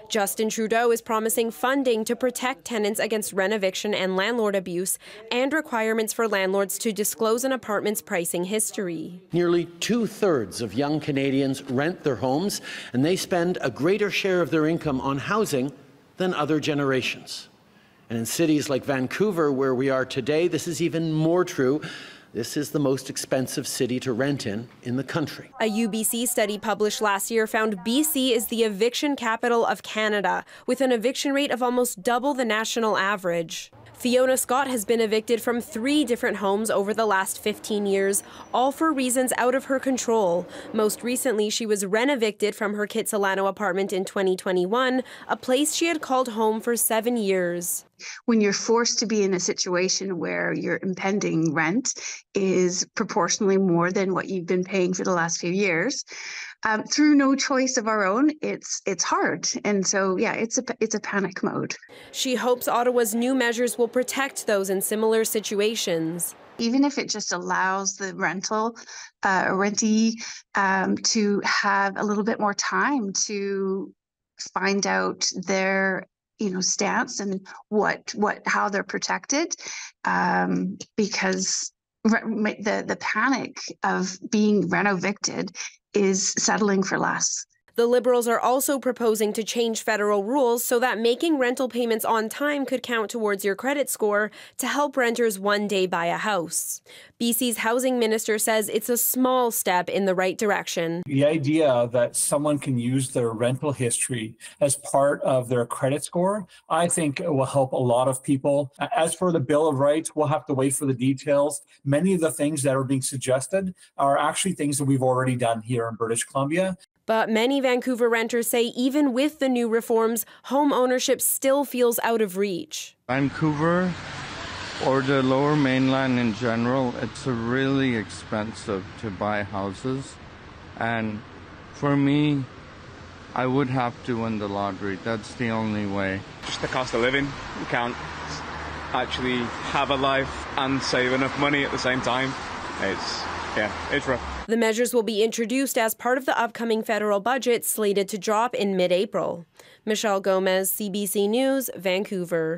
Justin Trudeau is promising funding to protect tenants against rent eviction and landlord abuse, and requirements for landlords to disclose an apartment's pricing history. Nearly 2/3 of young Canadians rent their homes, and they spend a greater share of their income on housing than other generations. And in cities like Vancouver, where we are today, this is even more true. This is the most expensive city to rent in the country. A UBC study published last year found BC is the eviction capital of Canada, with an eviction rate of almost double the national average. Fiona Scott has been evicted from 3 different homes over the last 15 years, all for reasons out of her control. Most recently, she was rent-evicted from her Kitsilano apartment in 2021, a place she had called home for 7 years. When you're forced to be in a situation where your impending rent is proportionally more than what you've been paying for the last few years, through no choice of our own, it's hard. And so, yeah, it's a panic mode. She hopes Ottawa's new measures will protect those in similar situations. Even if it just allows the rentee to have a little bit more time to find out their stance and how they're protected, because the panic of being rent-evicted is settling for less. The Liberals are also proposing to change federal rules so that making rental payments on time could count towards your credit score to help renters one day buy a house. BC's housing minister says it's a small step in the right direction. The idea that someone can use their rental history as part of their credit score, I think it will help a lot of people. As for the Bill of Rights, we'll have to wait for the details. Many of the things that are being suggested are actually things that we've already done here in British Columbia. But many Vancouver renters say even with the new reforms, home ownership still feels out of reach. Vancouver, or the Lower Mainland in general, it's really expensive to buy houses. And for me, I would have to win the lottery. That's the only way. Just the cost of living. You can't actually have a life and save enough money at the same time. It's rough. The measures will be introduced as part of the upcoming federal budget slated to drop in mid-April. Michelle Gomez, CBC News, Vancouver.